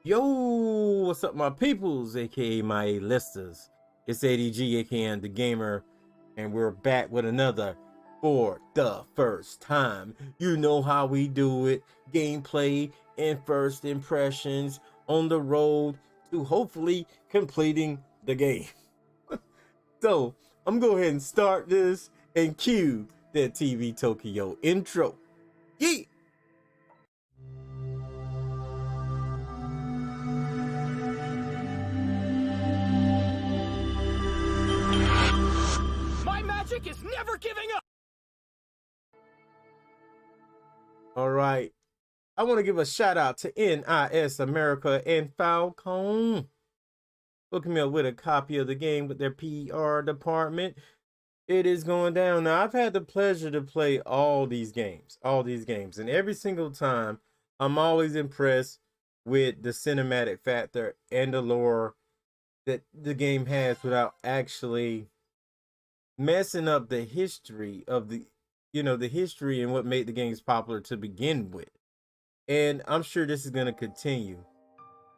Yo, what's up, my peoples, aka my listers? It's ADG, aka AntDaGamer, and we're back with another For the First Time. You know how we do it: gameplay and first impressions on the road to hopefully completing the game. So, I'm gonna go ahead and start this and cue that TV Tokyo intro. Yeah! Is never giving up. All right, I want to give a shout out to NIS America and Falcon hooking me up with a copy of the game with their PR department. It is going down. Now, I've had the pleasure to play all these games, and every single time I'm always impressed with the cinematic factor and the lore that the game has without actually messing up the history of the history and what made the games popular to begin with. And I'm sure this is going to continue.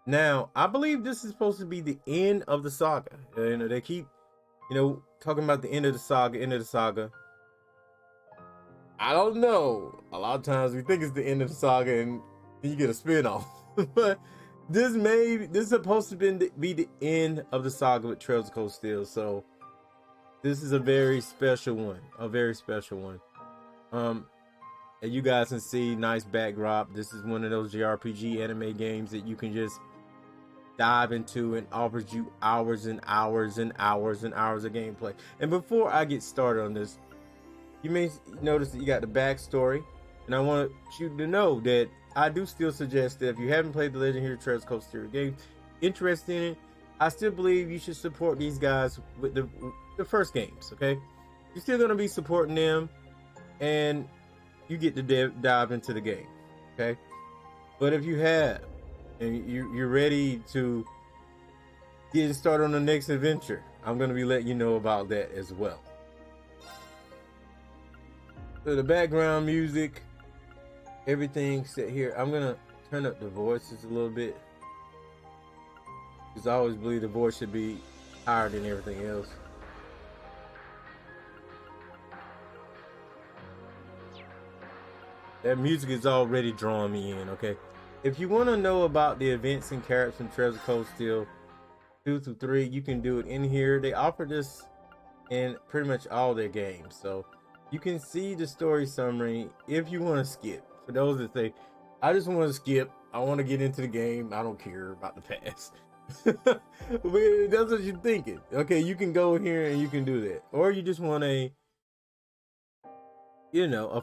Now, I believe this is supposed to be the end of the saga. They keep talking about the end of the saga. I don't know, a lot of times we think it's the end of the saga and then you get a spin-off. But this is supposed to be the end of the saga with Trails of Cold Steel. So this is a very special one, and you guys can see, nice backdrop. This is one of those JRPG anime games that you can just dive into and offers you hours and hours and hours and hours of gameplay. And before I get started on this, you may notice that you got the backstory, and I want you to know that I do still suggest that if you haven't played the Legendary Trails of Cold Steel game, interested in it, I still believe you should support these guys with the first games. Okay, you're still gonna be supporting them, and you get to dive into the game. Okay, but if you have and you're ready to get started on the next adventure, I'm gonna be letting you know about that as well. So the background music, everything set here. I'm gonna turn up the voices a little bit, because I always believe the voice should be higher than everything else. That music is already drawing me in, okay? If you want to know about the events and characters from Trails of Cold Steel 2 through 3, you can do it in here. They offer this in pretty much all their games. So you can see the story summary if you want to skip. For those that say, I just want to skip, I want to get into the game, I don't care about the past. But that's what you're thinking. Okay, you can go here and you can do that. Or you just want a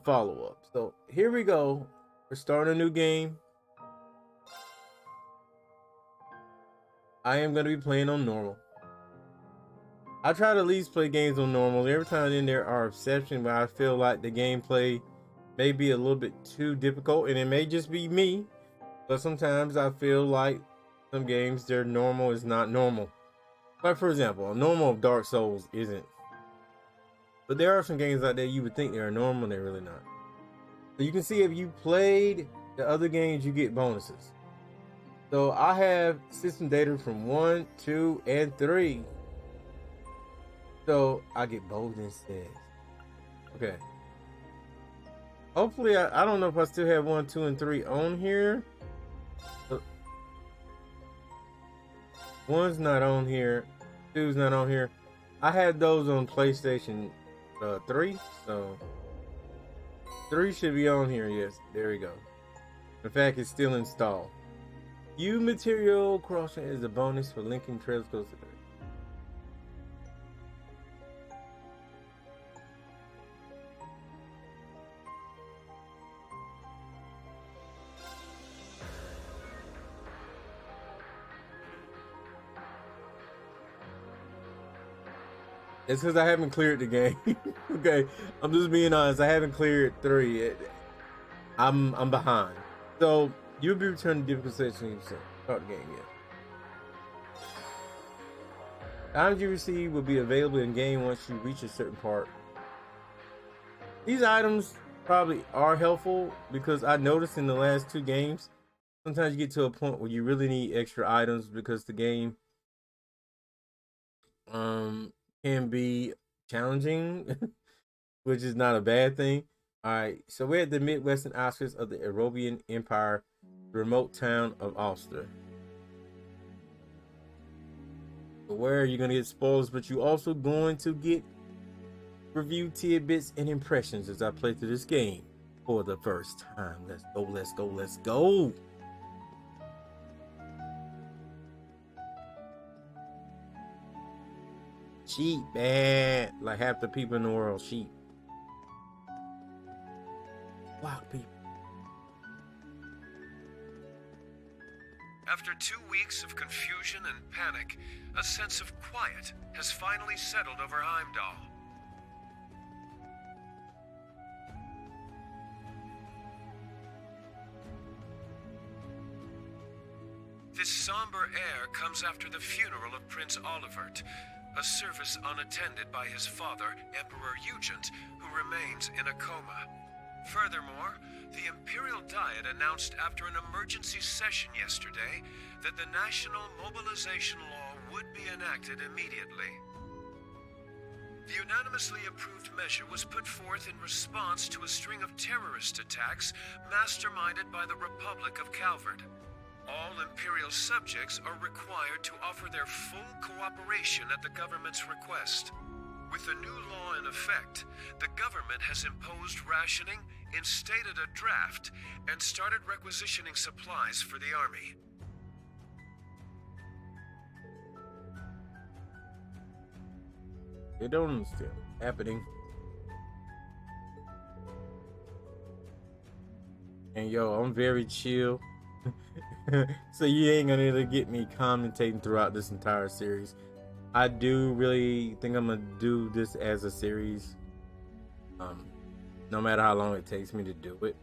follow-up. So here we go. We're starting a new game. I am going to be playing on normal. I try to at least play games on normal. Every time in there are exceptions where I feel like the gameplay may be a little bit too difficult, and it may just be me, but sometimes I feel like some games, their normal is not normal. Like, for example, a normal of Dark Souls isn't. But there are some games out there you would think they're normal, and they're really not. So you can see if you played the other games, you get bonuses. So I have system data from 1, 2, and 3. So I get both instead. Okay. Hopefully, I don't know if I still have 1, 2, and 3 on here. 1's not on here. 2's not on here. I had those on PlayStation 3, so 3 should be on here. Yes, there we go. In fact, it's still installed. Material crossing is a bonus for linking Trails Coast. It's because I haven't cleared the game. Okay, I'm just being honest. I haven't cleared 3. I'm behind. So you'll be returning to difficult section. Start the game yet. Items you receive will be available in game once you reach a certain part. These items probably are helpful because I noticed in the last 2 games sometimes you get to a point where you really need extra items because the game can be challenging, which is not a bad thing. All right, so we're at the Midwestern outskirts of the Erebonia Empire, the remote town of Ulster. So where you're gonna get spoilers, but you're also going to get review tidbits and impressions as I play through this game for the first time. Let's go, let's go, let's go. Sheep, man. Like half the people in the world, sheep. Black people. After 2 weeks of confusion and panic, a sense of quiet has finally settled over Heimdallr. This somber air comes after the funeral of Prince Olivert, a service unattended by his father, Emperor Eugent, who remains in a coma. Furthermore, the Imperial Diet announced after an emergency session yesterday that the National Mobilization Law would be enacted immediately. The unanimously approved measure was put forth in response to a string of terrorist attacks masterminded by the Republic of Calvert. All Imperial subjects are required to offer their full cooperation at the government's request. With the new law in effect, the government has imposed rationing, instated a draft, and started requisitioning supplies for the army. They don't understand what's happening. And yo, I'm very chill. So you ain't gonna really get me commentating throughout this entire series. I do really think I'm gonna do this as a series, no matter how long it takes me to do it.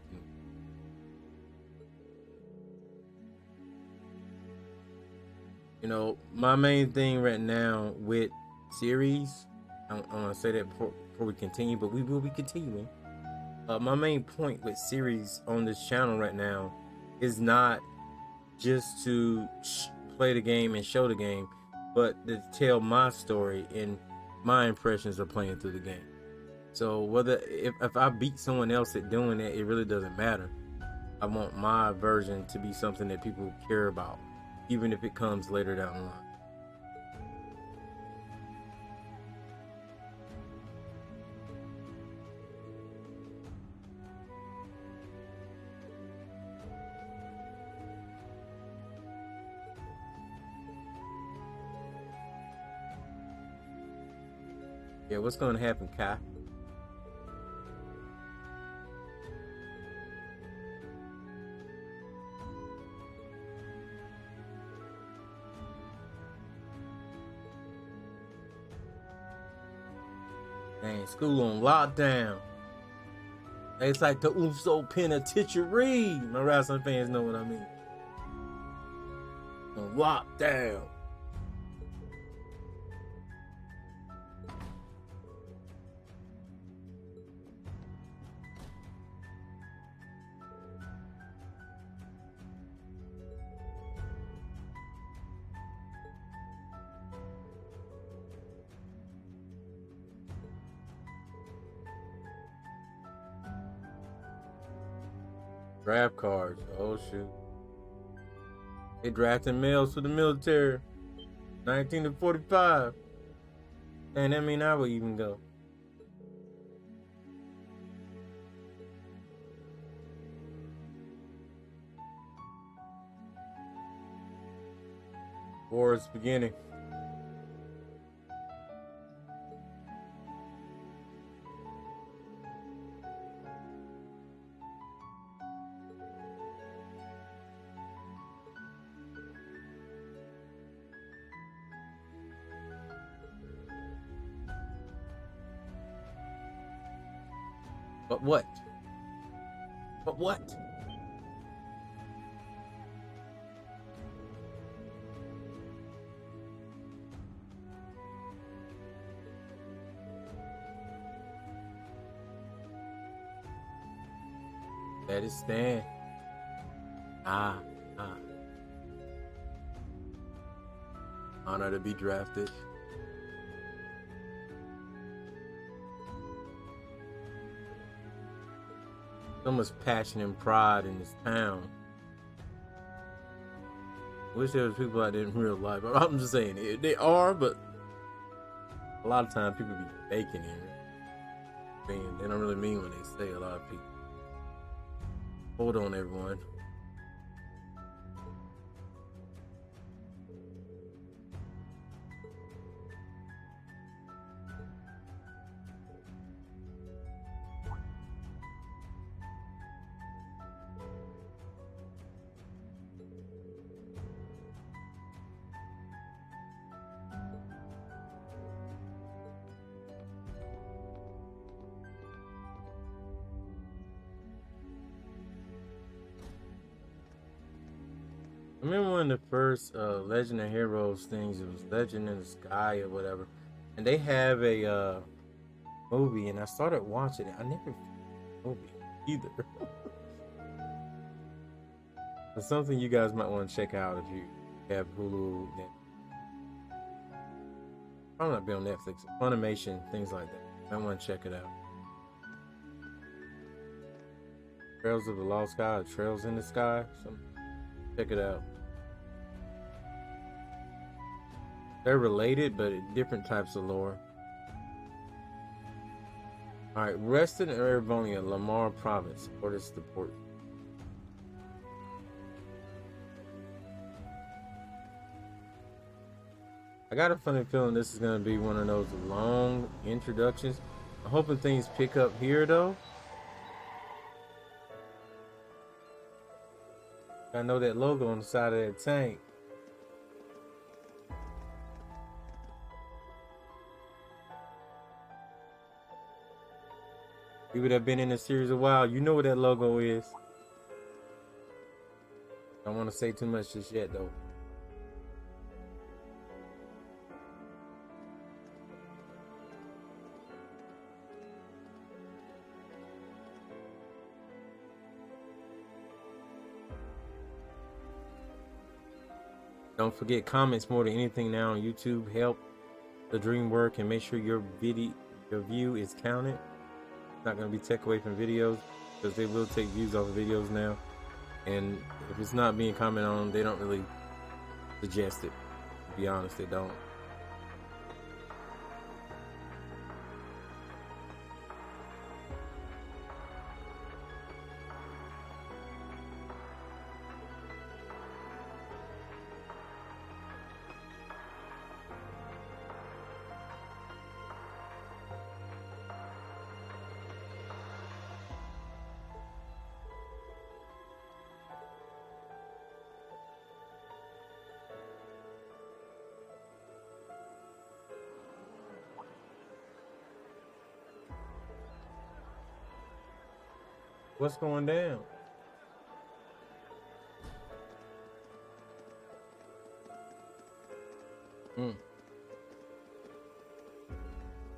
You know, my main thing right now with series, I'm gonna say that before we continue, but we will be continuing. My main point with series on this channel right now is not just to play the game and show the game, but to tell my story and my impressions of playing through the game. So whether if I beat someone else at doing it, it really doesn't matter. I want my version to be something that people care about, even if it comes later down the line. Yeah, what's going to happen, Kai? Dang, school on lockdown. It's like the USO penitentiary. My wrestling fans know what I mean. On lockdown. Draft cards. Oh shoot. They drafting males for the military. 19 to 45. And that mean I would even go. War is beginning. But what? But what? Let it stand. Honor to be drafted. So much passion and pride in this town. Wish there was people out there in real life. I'm just saying, they are, but a lot of times people be faking it. I mean, they don't really mean what they say, a lot of people. Hold on, everyone. I remember when the first Legend of Heroes things, it was Legend in the Sky or whatever, and they have a movie, and I started watching it. I never finished the movie either. It's something you guys might want to check out if you have Hulu. Probably not be on Netflix. Funimation, things like that. I want to check it out. Trails of the Lost Sky, or Trails in the Sky. Check it out. They're related, but different types of lore. Alright, rested in Erebonia, Lamar Province. What is the port? I got a funny feeling this is going to be one of those long introductions. I'm hoping things pick up here, though. I know that logo on the side of that tank. People that have been in the series a while, you know what that logo is. I don't want to say too much just yet, though. Don't forget, comments more than anything now on YouTube help the dream work, and make sure your view is counted. It's not going to be take away from videos, because they will take views off of videos now. And if it's not being commented on, they don't really suggest it. To be honest, they don't. What's going down?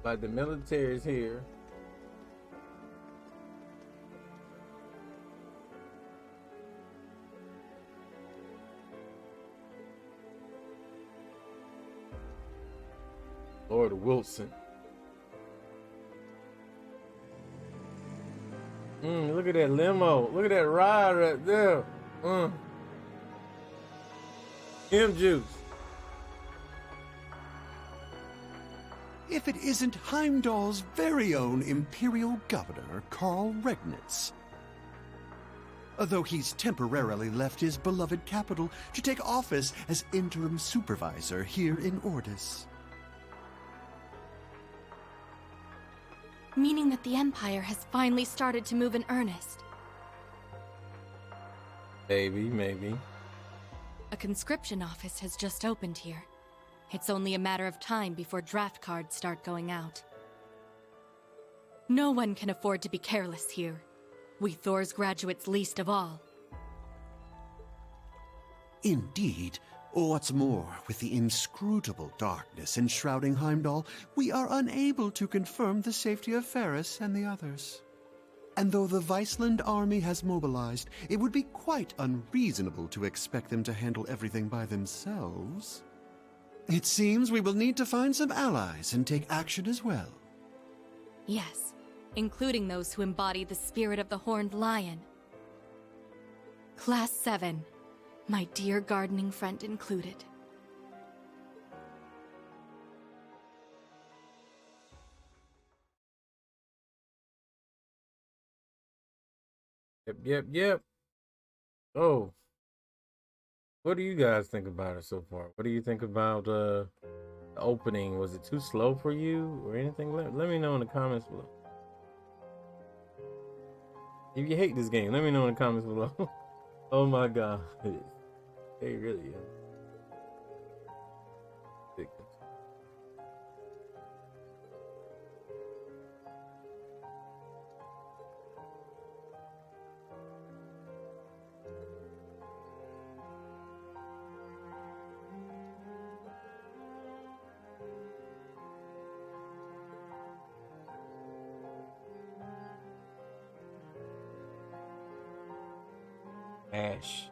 Like the military is here. Lord Wilson. Look at that limo. Look at that ride right there. M-Juice. If it isn't Heimdallr's very own Imperial Governor, Karl Regnitz. Although he's temporarily left his beloved capital to take office as interim supervisor here in Ordis. Meaning that the Empire has finally started to move in earnest. Maybe. A conscription office has just opened here. It's only a matter of time before draft cards start going out. No one can afford to be careless here. We THER's graduates least of all. Indeed. What's more, with the inscrutable darkness enshrouding Heimdallr, we are unable to confirm the safety of Ferris and the others. And though the Viceland army has mobilized, it would be quite unreasonable to expect them to handle everything by themselves. It seems we will need to find some allies and take action as well. Yes, including those who embody the spirit of the Horned Lion. Class 7, my dear gardening friend included. Yep. Oh. What do you guys think about it so far? What do you think about the opening? Was it too slow for you or anything? Let me know in the comments below. If you hate this game, let me know in the comments below. Oh my god. They really is. Ash.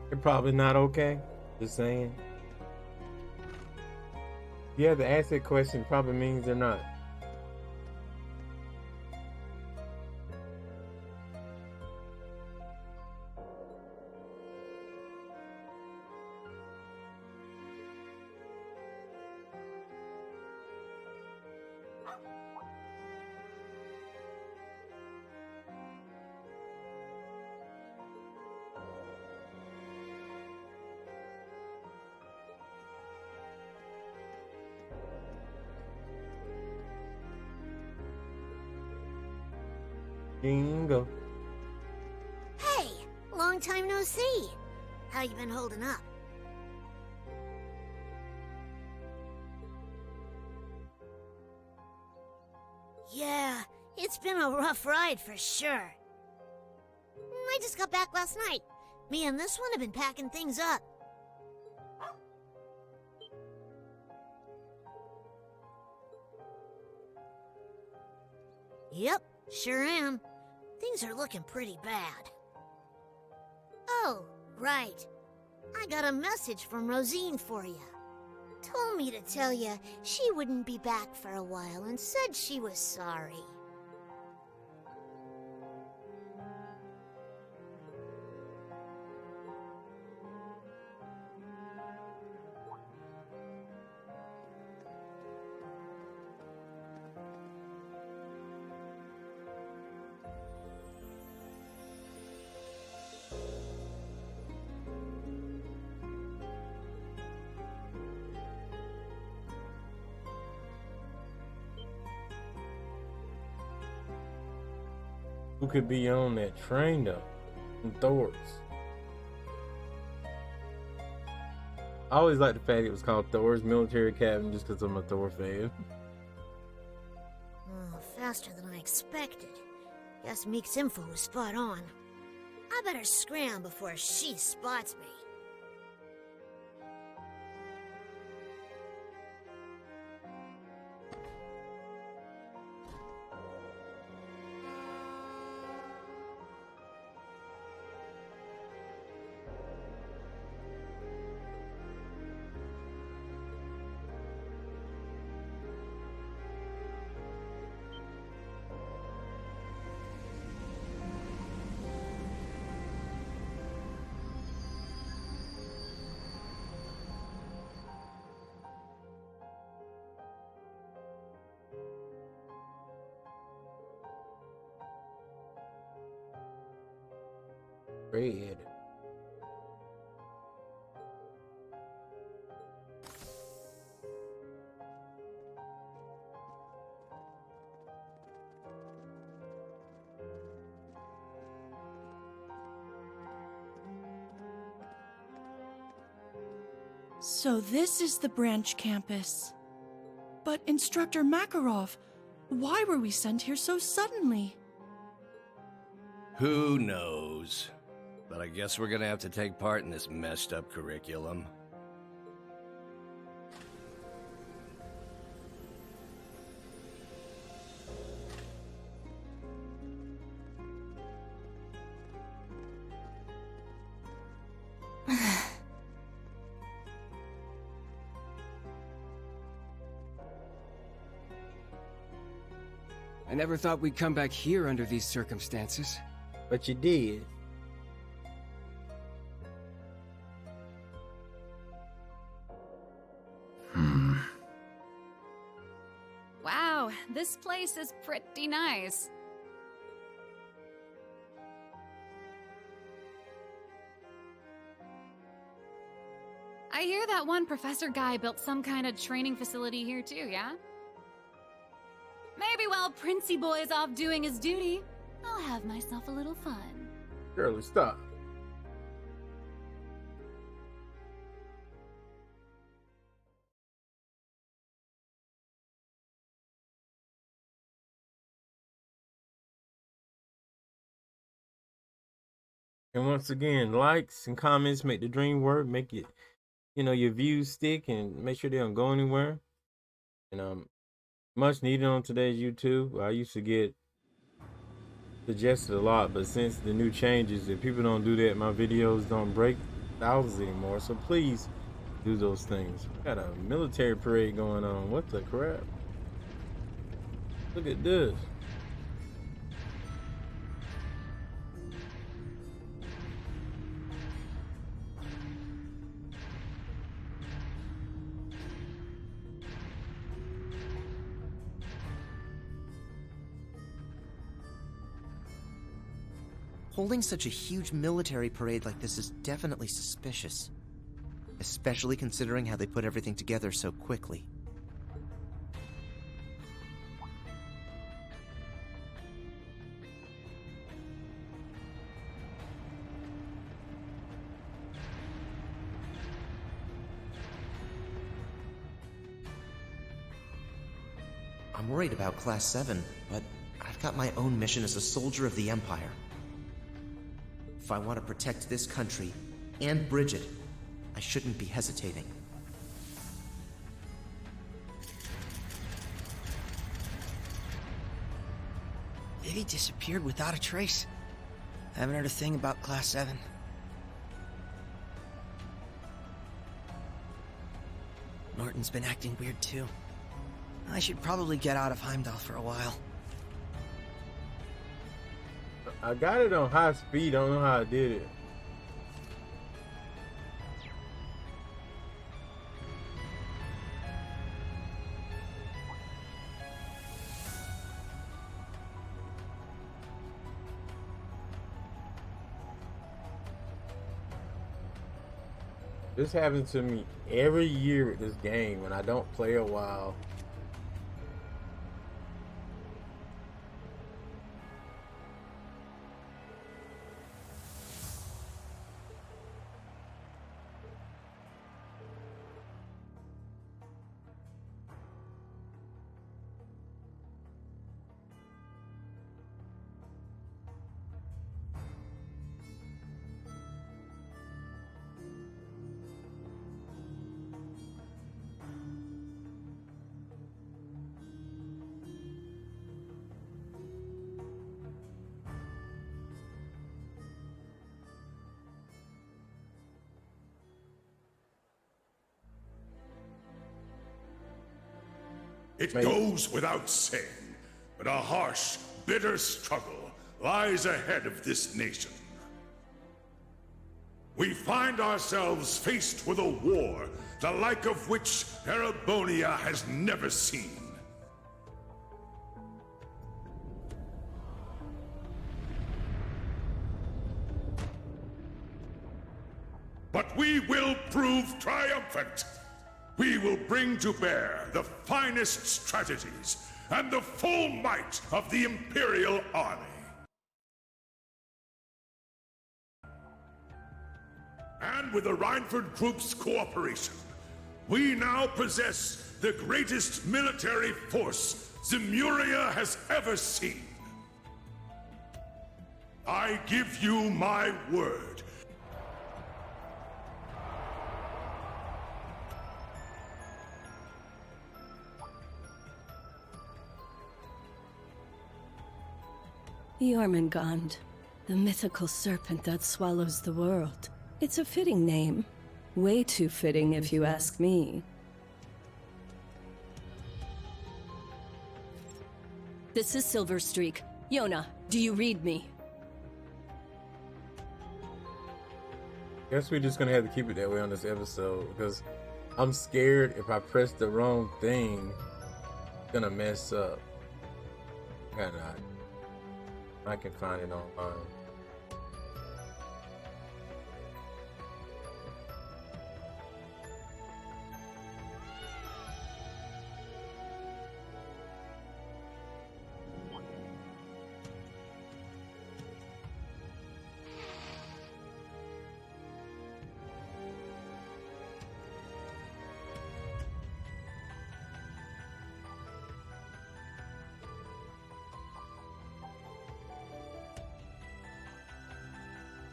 They're probably not okay. Just saying. Yeah, the asset question probably means they're not. Bingo. Hey, long time no see. How you been holding up? Yeah, it's been a rough ride for sure. I just got back last night. Me and this one have been packing things up. Yep, sure am. Things are looking pretty bad. Oh, right. I got a message from Rosine for you. Told me to tell you she wouldn't be back for a while and said she was sorry. Who could be on that train though? From Thor's. I always liked the fact it was called Thor's Military Academy just because I'm a Thor fan. Oh, faster than I expected. Guess Meek's info was spot on. I better scram before she spots me. Red. So this is the branch campus. But Instructor Makarov, why were we sent here so suddenly? Who knows? But I guess we're gonna have to take part in this messed up curriculum. I never thought we'd come back here under these circumstances. But you did. Wow, this place is pretty nice. I hear that one professor guy built some kind of training facility here too, yeah? Maybe while Princey Boy's off doing his duty, I'll have myself a little fun. Girlie, stop. And once again, likes and comments make the dream work, make it, your views stick, and make sure they don't go anywhere. And much needed on today's YouTube. I used to get suggested a lot, but since the new changes, if people don't do that, my videos don't break thousands anymore. So please do those things. Got a military parade going on. What the crap? Look at this. Holding such a huge military parade like this is definitely suspicious. Especially considering how they put everything together so quickly. I'm worried about Class 7, but I've got my own mission as a soldier of the Empire. If I want to protect this country, and Bridget, I shouldn't be hesitating. Vivi disappeared without a trace. I haven't heard a thing about Class 7. Norton's been acting weird too. I should probably get out of Heimdallr for a while. I got it on high speed. I don't know how I did it. This happens to me every year with this game when I don't play a while. It goes without saying, but a harsh, bitter struggle lies ahead of this nation. We find ourselves faced with a war, the like of which Erebonia has never seen. But we will prove triumphant. We will bring to bear the finest strategies and the full might of the Imperial army. And with the Reinford Group's cooperation, we now possess the greatest military force Zemuria has ever seen. I give you my word. Jormungand, the mythical serpent that swallows the world. It's a fitting name. Way too fitting, if you ask me. This is Silverstreak. Jona, do you read me? Guess we're just gonna have to keep it that way on this episode because I'm scared if I press the wrong thing, it's gonna mess up. I can find it online.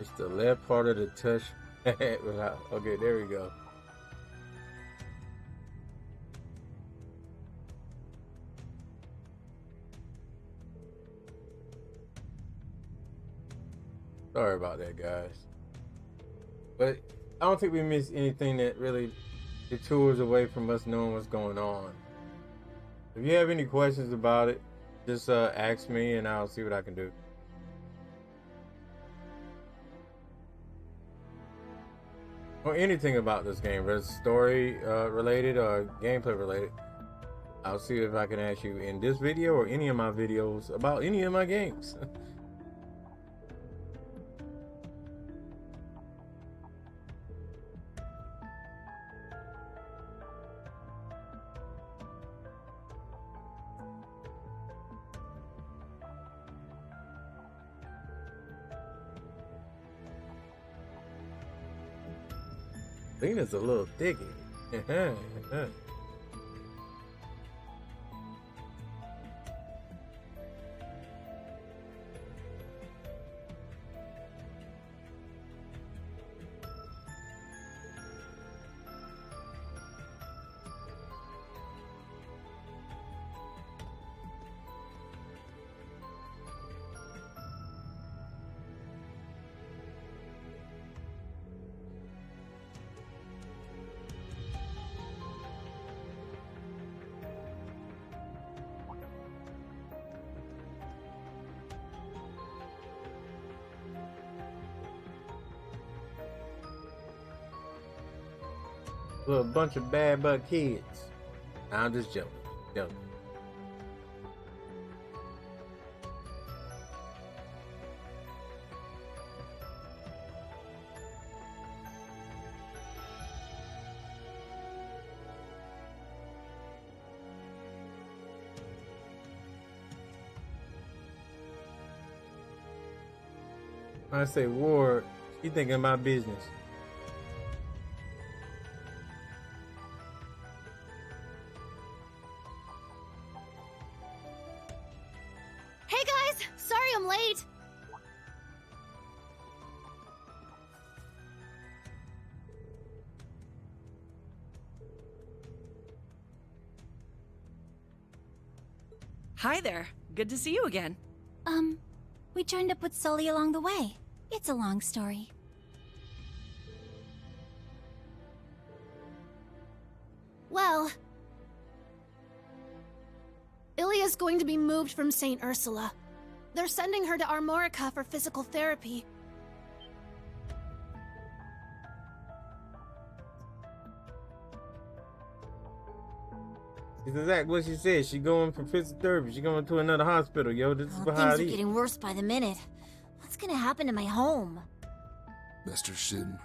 It's the left part of the touch. Okay, there we go. Sorry about that, guys. But I don't think we missed anything that really detours away from us knowing what's going on. If you have any questions about it, just ask me and I'll see what I can do. Or anything about this game, whether it's story related or gameplay related. I'll see if I can ask you in this video or any of my videos about any of my games. Lena's a little thicky. A bunch of bad butt kids. I'm just joking. When I say war, you thinking about business. Hi there. Good to see you again. We joined up with Sully along the way. It's a long story. Well, Ilia's going to be moved from St. Ursula. They're sending her to Armorica for physical therapy. It's exactly what she said. She going for physical therapy. She going to another hospital, yo. This is how things are getting worse by the minute. What's gonna happen to my home? Mr. Shin.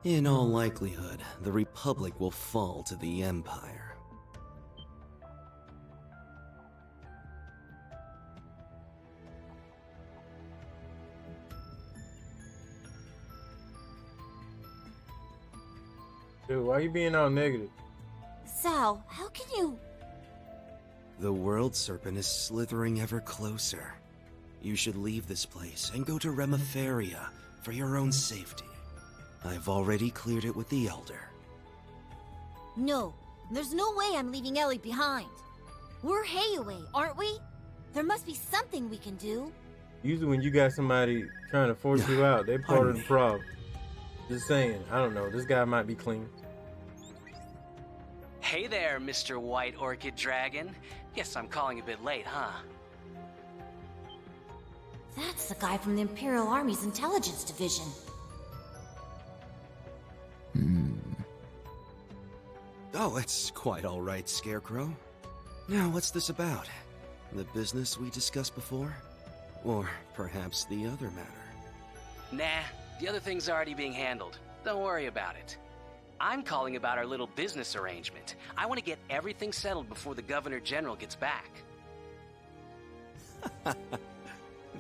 In all likelihood, the Republic will fall to the Empire. Dude, why are you being all negative? Sal, how can you... The world serpent is slithering ever closer. You should leave this place and go to Remiferia for your own safety. I've already cleared it with the Elder. No, there's no way I'm leaving Ellie behind. We're Hayaway, aren't we? There must be something we can do. Usually when you got somebody trying to force you out, they're part of the problem. Just saying, I don't know, this guy might be clean. Hey there, Mr. White Orchid Dragon. Guess I'm calling a bit late, huh? That's the guy from the Imperial Army's intelligence division. Oh, it's quite all right, Scarecrow. Now, what's this about? The business we discussed before? Or perhaps the other matter? Nah, the other thing's already being handled. Don't worry about it. I'm calling about our little business arrangement. I want to get everything settled before the Governor General gets back.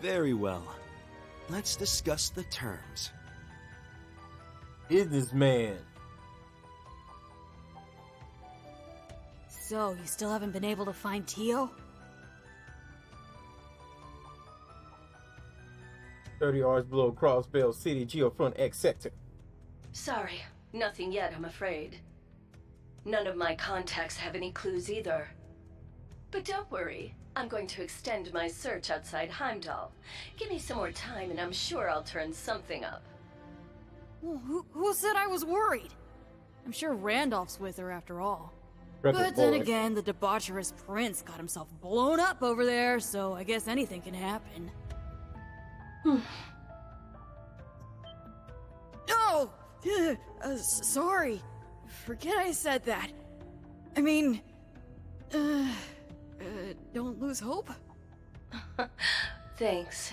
Very well. Let's discuss the terms. Businessman. So, you still haven't been able to find Tio? 30 hours below Crossbell City, Geofront X sector. Sorry, nothing yet, I'm afraid. None of my contacts have any clues either. But don't worry, I'm going to extend my search outside Heimdallr. Give me some more time and I'm sure I'll turn something up. Well, who said I was worried? I'm sure Randolph's with her after all. But then again, the debaucherous prince got himself blown up over there, so I guess anything can happen. No! Sorry. Forget I said that. I mean, don't lose hope? Thanks.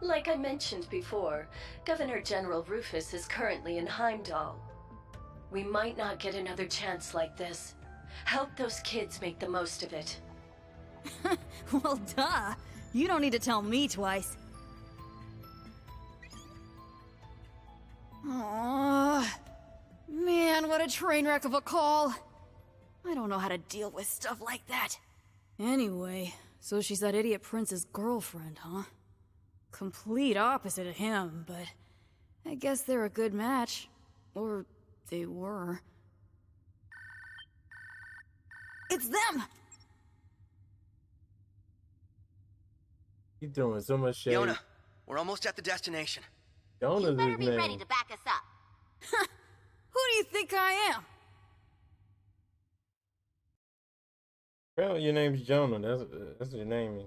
Like I mentioned before, Governor General Rufus is currently in Heimdallr. We might not get another chance like this. Help those kids make the most of it. Well, duh. You don't need to tell me twice. Aww. Man, what a train wreck of a call. I don't know how to deal with stuff like that. Anyway, so she's that idiot prince's girlfriend, huh? Complete opposite of him, but I guess they're a good match. Or they were. It's them! He's doing so much shade. Jona, we're almost at the destination. Jona's You better his be name. ready to back us up. Who do you think I am? Well, your name's Jona. That's your name.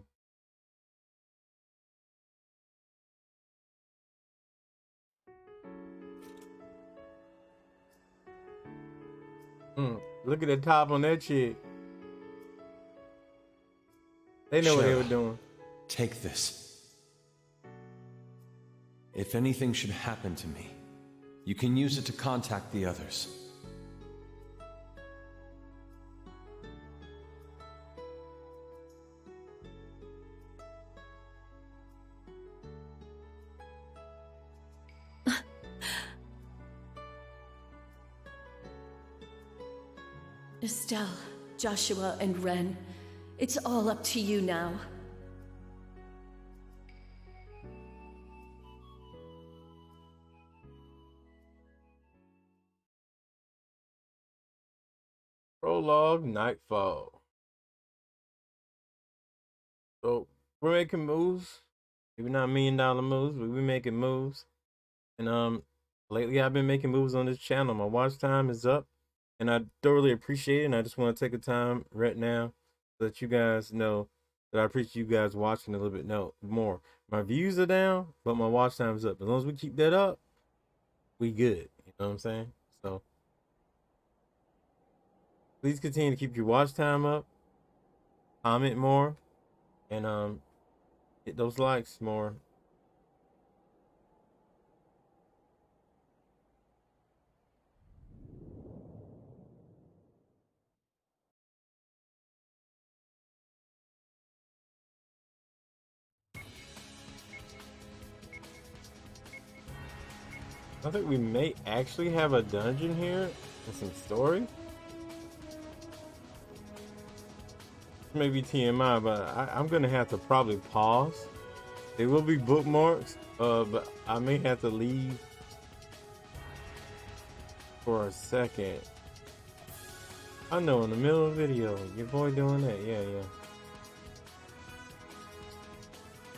Look at the top on that chick. They know what they were doing. Take this. If anything should happen to me, you can use it to contact the others. Estelle, Joshua, and Ren, it's all up to you now. Prologue Nightfall. So we're making moves. Maybe not $1 million moves, but we're making moves. And lately I've been making moves on this channel. My watch time is up, and I thoroughly appreciate it. And I just want to take a time right now so that you guys know that I appreciate you guys watching a little bit more. My views are down, but my watch time is up. As long as we keep that up, we good. You know what I'm saying? So please continue to keep your watch time up, comment more, and hit those likes more. I think we may actually have a dungeon here and some story. Maybe TMI, but I'm gonna have to probably pause They will be bookmarks, but I may have to leave for a second. I know, in the middle of the video, your boy doing that. Yeah.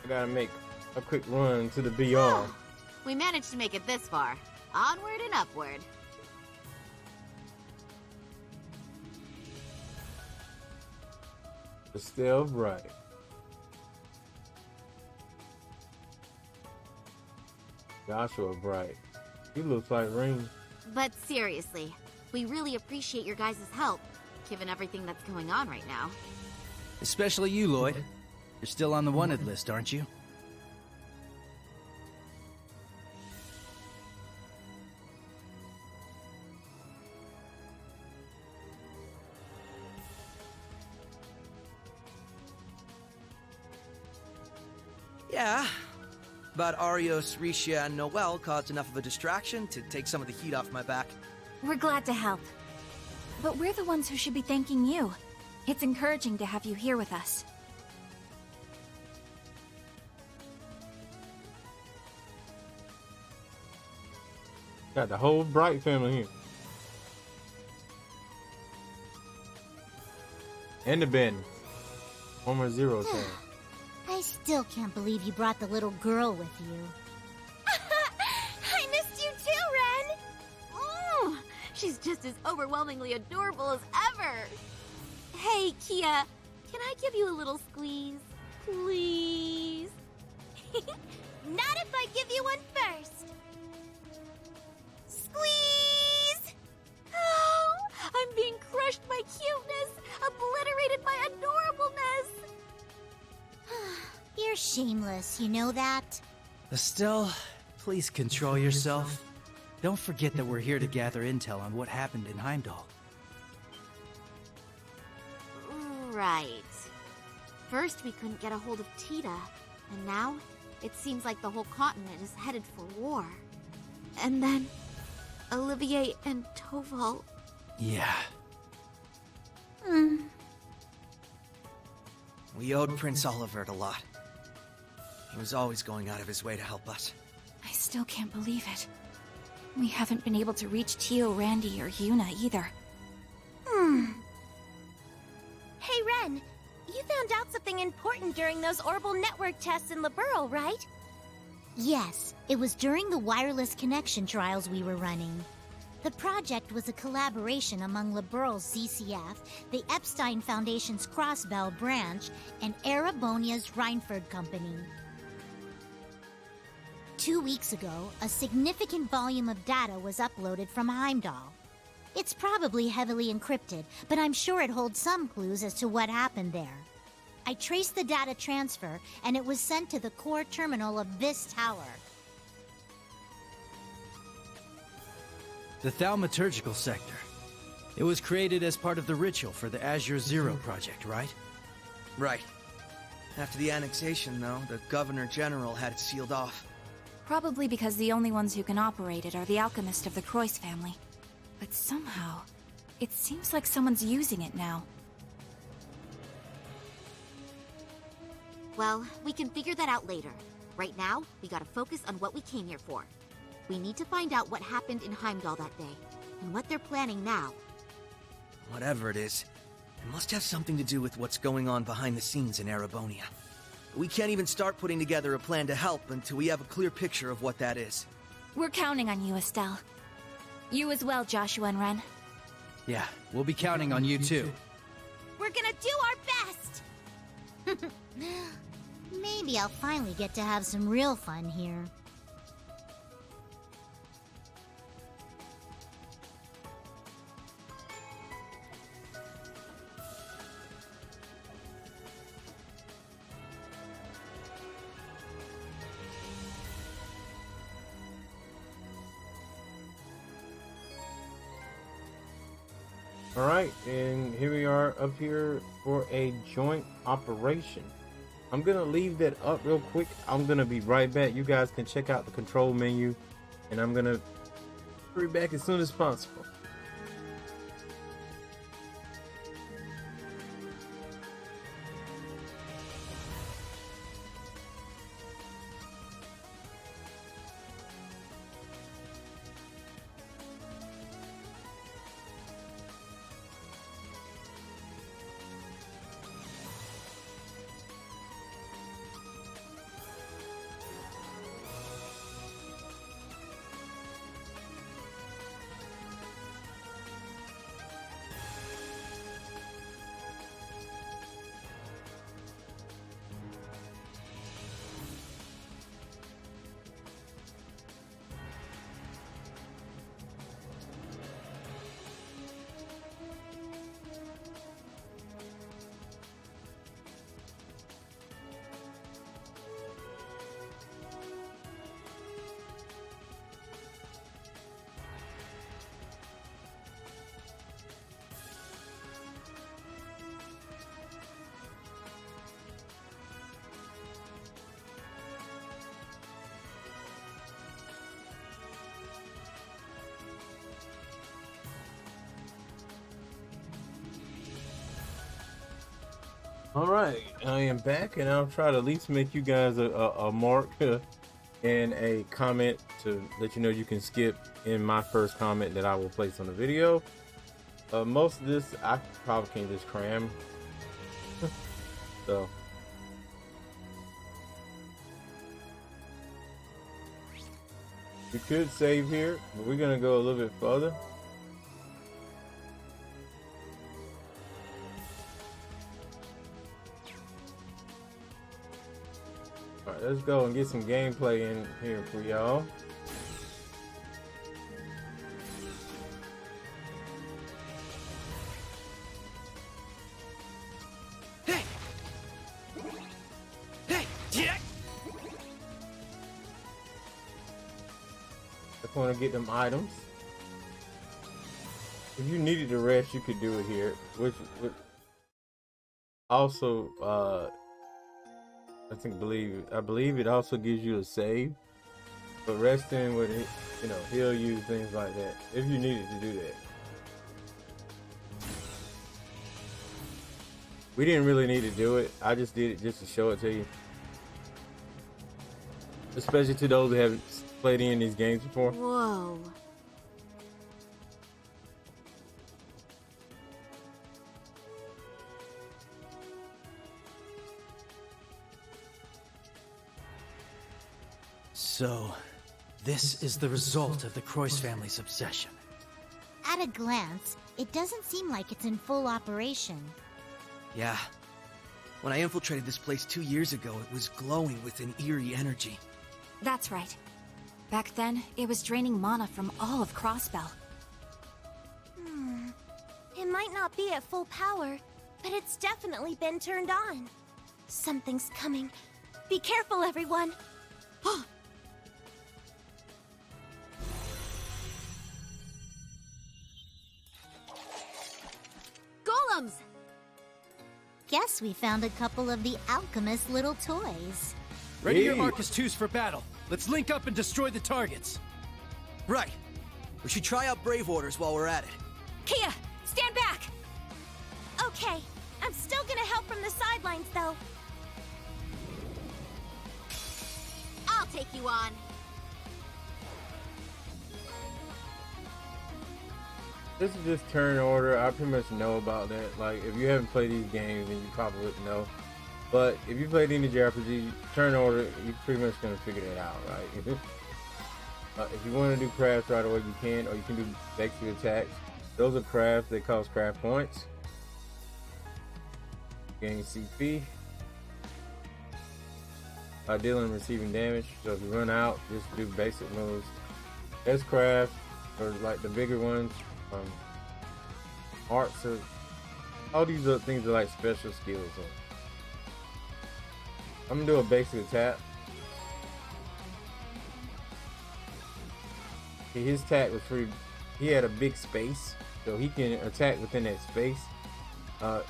I gotta make a quick run to the BR. Oh, we managed to make it this far. Onward and upward. Still bright. Joshua Bright. He looks like Rain. But seriously, we really appreciate your guys' help, given everything that's going on right now. Especially you, Lloyd. You're still on the wanted list, aren't you? Yeah. But Arios, Risha, and Noel caused enough of a distraction to take some of the heat off my back. We're glad to help. But we're the ones who should be thanking you. It's encouraging to have you here with us. Got the whole Bright family here. And the Ben. Former Zero Time. I still can't believe you brought the little girl with you. I missed you too, Ren! She's just as overwhelmingly adorable as ever! Hey, Kia, can I give you a little squeeze? Please? Not if I give you one first! Squeeze! Oh, I'm being crushed by cuteness, obliterated by adorableness! You're shameless, you know that? Estelle, please control yourself. Don't forget that we're here to gather intel on what happened in Heimdallr. Right. First we couldn't get a hold of Tita, and now it seems like the whole continent is headed for war. And then Olivier and Toval. Yeah. We owed Prince Olivert a lot. He was always going out of his way to help us. I still can't believe it. We haven't been able to reach Tio, Randy, or Yuna either. Hey, Ren, you found out something important during those orbital network tests in Liberl, right? Yes, it was during the wireless connection trials we were running. The project was a collaboration among Liberl's ZCF, the Epstein Foundation's Crossbell branch, and Erebonia's Reinford Company. 2 weeks ago, a significant volume of data was uploaded from Heimdallr. It's probably heavily encrypted, but I'm sure it holds some clues as to what happened there. I traced the data transfer, and it was sent to the core terminal of this tower. The thaumaturgical sector. It was created as part of the ritual for the Azure Zero project, right? Right. After the annexation, though, the Governor General had it sealed off. Probably because the only ones who can operate it are the alchemists of the Croix family. But somehow, it seems like someone's using it now. Well, we can figure that out later. Right now, we gotta focus on what we came here for. We need to find out what happened in Heimdallr that day, and what they're planning now. Whatever it is, it must have something to do with what's going on behind the scenes in Erebonia. We can't even start putting together a plan to help until we have a clear picture of what that is. We're counting on you, Estelle. You as well, Joshua and Ren. Yeah, we'll be counting on you too. We're gonna do our best! Maybe I'll finally get to have some real fun here. Alright, and here we are up here for a joint operation. I'm gonna leave that up real quick. I'm gonna be right back. You guys can check out the control menu, and I'm gonna be back as soon as possible. All right, I am back, and I'll try to at least make you guys a mark and a comment to let you know you can skip in my first comment that I will place on the video. Most of this I probably can just cram. So we could save here, but we're gonna go a little bit further. Alright, let's go and get some gameplay in here for y'all. Hey! Hey! Yeah! I want to get them items. If you needed to rest, you could do it here. Which also, I believe it also gives you a save. But resting with it, you know, he'll use things like that if you needed to do that. We didn't really need to do it. I just did it just to show it to you. Especially to those who haven't played any of these games before. Whoa. So, this is the result of the Croix family's obsession. At a glance, it doesn't seem like it's in full operation. Yeah. When I infiltrated this place 2 years ago, it was glowing with an eerie energy. That's right. Back then, it was draining mana from all of Crossbell. It might not be at full power, but it's definitely been turned on. Something's coming. Be careful, everyone. Golems! Guess we found a couple of the alchemist's little toys. Ready your Arcus 2s for battle. Let's link up and destroy the targets. Right. We should try out Brave Orders while we're at it. Kia, stand back! Okay, I'm still gonna help from the sidelines, though. I'll take you on. This is just turn order. I pretty much know about that. Like, if you haven't played these games, then you probably wouldn't know. But if you played any JRPG, turn order, you're pretty much gonna figure that out, right? If you want to do crafts right away, you can, or you can do basic attacks. Those are crafts. They cost craft points. Gain CP. Dealing and receiving damage. So if you run out, just do basic moves. There's crafts, or like the bigger ones. Arts are, all these other things are like special skills. So I'm gonna do a basic attack. His attack was pretty, he had a big space, so he can attack within that space. So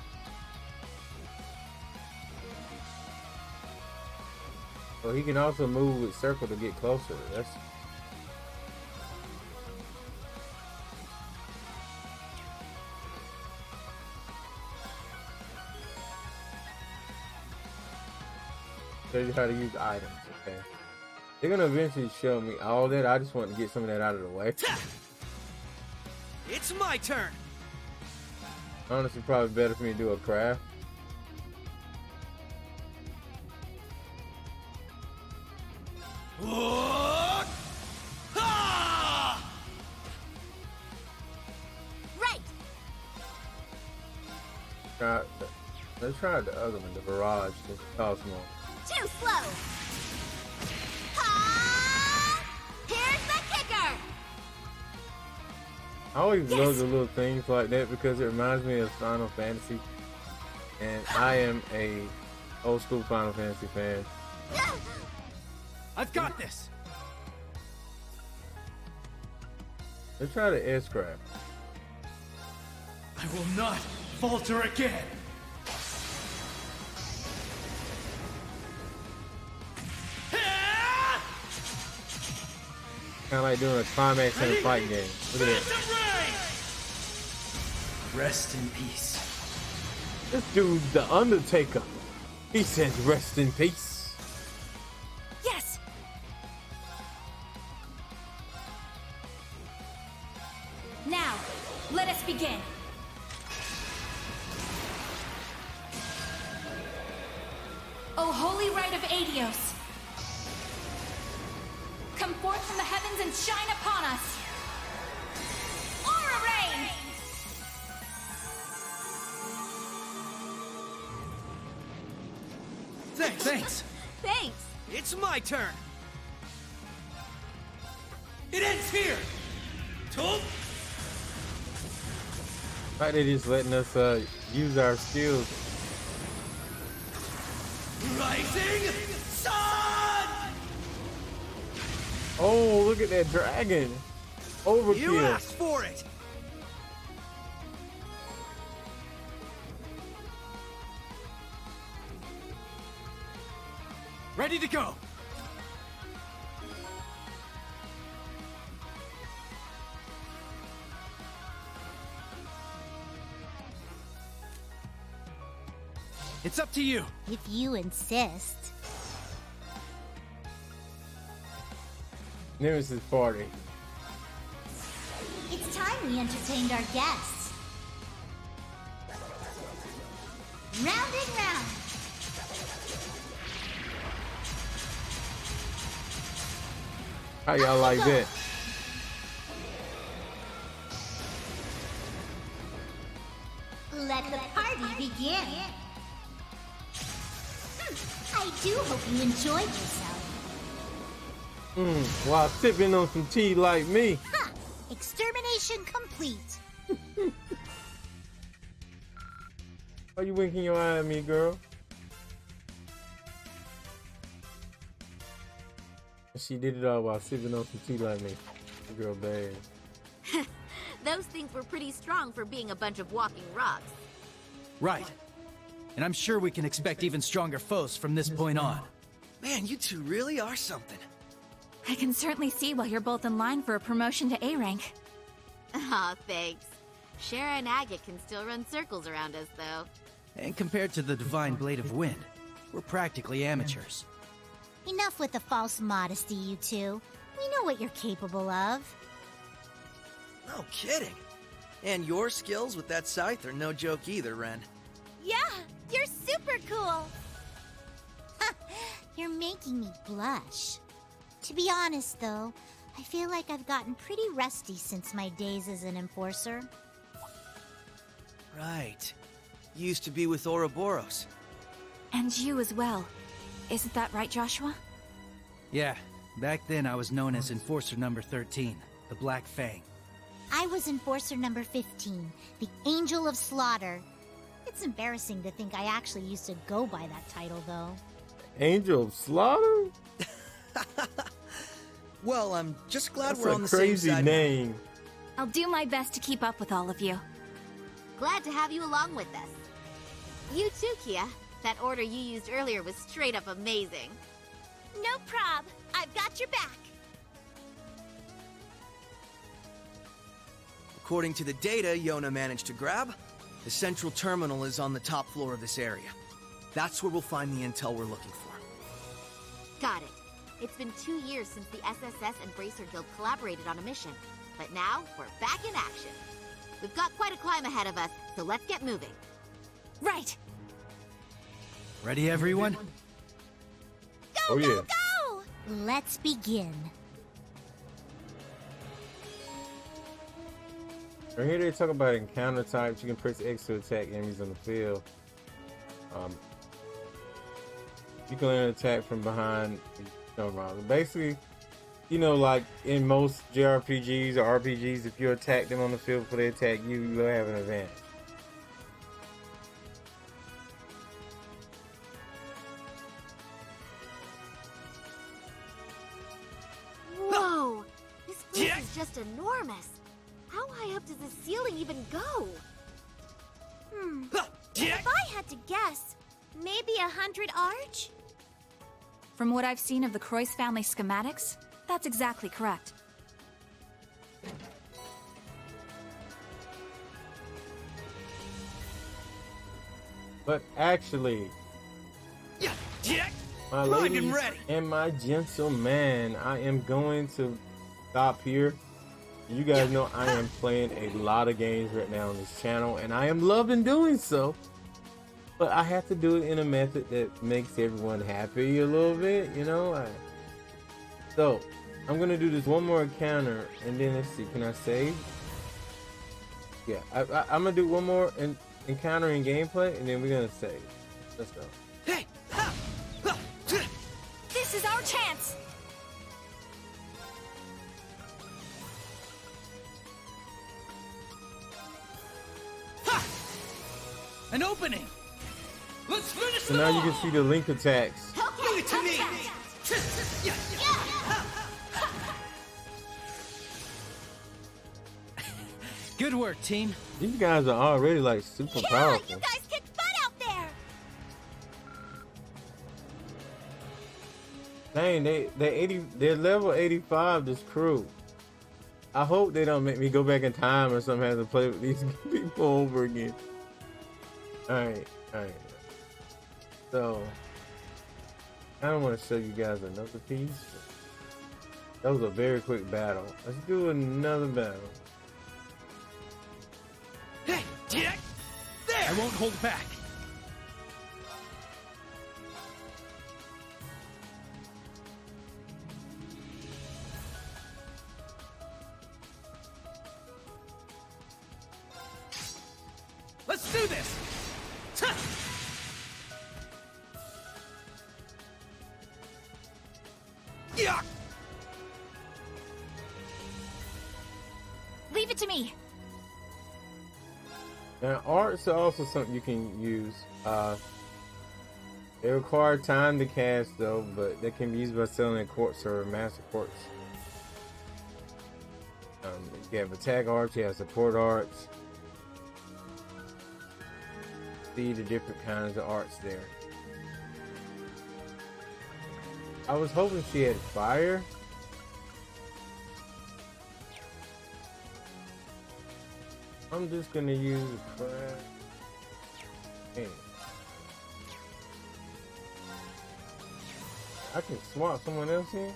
he can also move with circle to get closer. That's show you how to use items, okay? They're gonna eventually show me all that. I just want to get some of that out of the way. It's my turn! Honestly, probably better for me to do a craft. Right! Let's try the other one, the barrage. This costs more. Too slow! Ha! Here's the kicker! I always love the little things like that because it reminds me of Final Fantasy. And I am a old school Final Fantasy fan. I've got this! Let's try the S-Craft. I will not falter again! Kind of like doing a climax in a fight game. Look at that. Rest in peace. This dude's the Undertaker. He says rest in peace. Yes! Now, let us begin. O holy rite of Adios, come forth from the heavens and shine upon us. Aura Rain! Thanks. Thanks. It's my turn. It ends here. Tool. Like they just letting us use our skills. Rising sun. Oh, look at that dragon. Overkill. You asked for it. Ready to go. It's up to you. If you insist. Nemesis party. It's time we entertained our guests. Round and round. How y'all like that? Let the party begin. I do hope you enjoyed yourself. While sipping on some tea like me. Ha! Extermination complete. Why you winking your eye at me, girl? She did it all while sipping on some tea like me. The girl bad. Those things were pretty strong for being a bunch of walking rocks. Right. And I'm sure we can expect even stronger foes from this point on. Man, you two really are something. I can certainly see why you're both in line for a promotion to A rank. Aw, thanks. Shara and Agate can still run circles around us, though. And compared to the Divine Blade of Wind, we're practically amateurs. Enough with the false modesty, you two. We know what you're capable of. No kidding. And your skills with that scythe are no joke either, Ren. Yeah, you're super cool. You're making me blush. To be honest, though, I feel like I've gotten pretty rusty since my days as an enforcer. Right. You used to be with Ouroboros. And you as well. Isn't that right, Joshua? Yeah, back then I was known as Enforcer number 13, the Black Fang. I was enforcer number 15, the Angel of Slaughter. It's embarrassing to think I actually used to go by that title, though. Angel of Slaughter? Well, I'm just glad That's we're on the same crazy side. name. I'll do my best to keep up with all of you. Glad to have you along with us. You too, Kia. That order you used earlier was straight up amazing. No prob. I've got your back. According to the data Jona managed to grab, the central terminal is on the top floor of this area. That's where we'll find the intel we're looking for. Got it. It's been 2 years since the SSS and Bracer Guild collaborated on a mission, but now we're back in action. We've got quite a climb ahead of us, so let's get moving. Right. Ready, everyone? Go, Oh, yeah. go! Let's begin. Right here they talk about encounter types. You can press X to attack enemies on the field. You can learn attack from behind. No wrong. Basically, you know, like in most JRPGs or RPGs, if you attack them on the field before they attack you, you will have an advantage. Whoa! This place is just enormous. How high up does the ceiling even go? If I had to guess, maybe 100 arch? From what I've seen of the Croix family schematics, that's exactly correct. But actually, my ladies and my gentlemen, I am going to stop here. You guys know I am playing a lot of games right now on this channel, and I am loving doing so. But I have to do it in a method that makes everyone happy a little bit, you know. So I'm gonna do this one more encounter, and then let's see. Can I save? Yeah, I'm gonna do one more encounter in gameplay, and then we're gonna save. Let's go. Hey! This is our chance! An opening! Let's finish So now you can see the link attacks. Give it to me! Good work, team. These guys are already like super powerful. You guys kicked butt out there! Dang, they're level 85, this crew. I hope they don't make me go back in time or something, have to play with these people over again. Alright. So, I don't want to show you guys another piece. That was a very quick battle. Let's do another battle. Hey, there! I won't hold back. Let's do this! Yeah. Leave it to me. Now, arts are also something you can use. They require time to cast though, but they can be used by selling at quartz or master quartz. You have attack arts, you have support arts. See the different kinds of arts there. I was hoping she had fire. I'm just gonna use a craft. Hey. I can swap someone else in.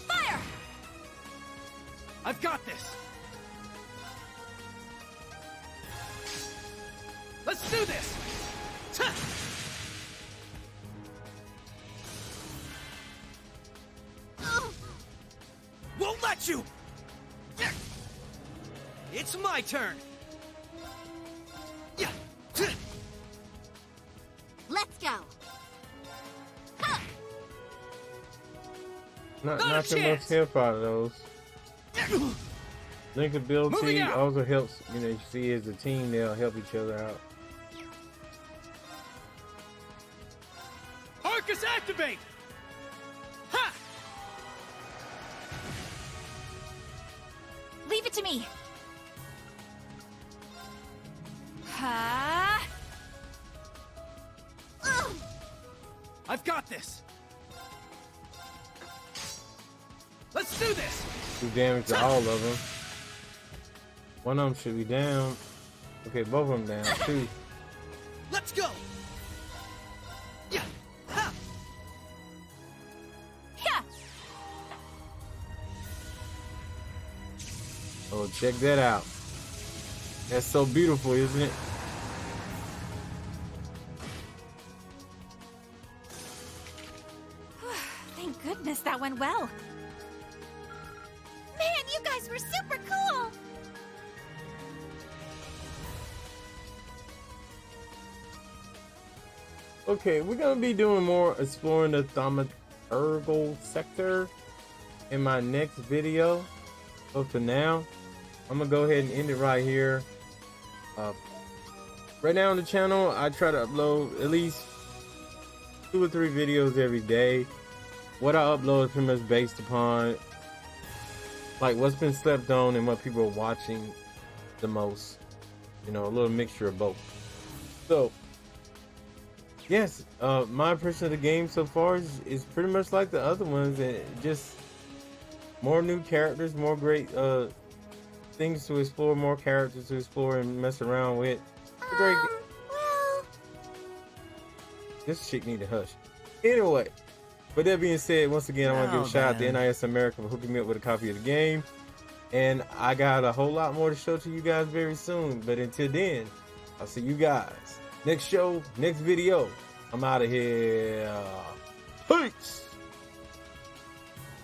Fire! I've got this. Let's do this. Won't let you. It's my turn. Let's go. Not too much help out of those. Linkability also helps, you know, you see as a team, they'll help each other out. Arcus activate! Ha! Leave it to me. Ha! I've got this. Let's do this. Do damage to all of them. One of them should be down. Okay, both of them down too. Let's go. Yeah. Ha. Yeah. Oh, check that out. That's so beautiful, isn't it? Thank goodness that went well. Man, you guys were super cool! Okay, we're gonna be doing more exploring the thaumaturgal sector in my next video. So for now, I'm gonna go ahead and end it right here. Right now on the channel, I try to upload at least 2 or 3 videos every day. What I upload is pretty much based upon like what's been slept on and what people are watching the most. You know, a little mixture of both. So yes, my impression of the game so far is pretty much like the other ones, and just more new characters, more great things to explore, more characters to explore and mess around with. It's a great well... This chick need to hush. Anyway, with that being said, once again, I want to give a shout out to NIS America for hooking me up with a copy of the game. And I got a whole lot more to show to you guys very soon. But until then, I'll see you guys next show, next video. I'm out of here. Peace.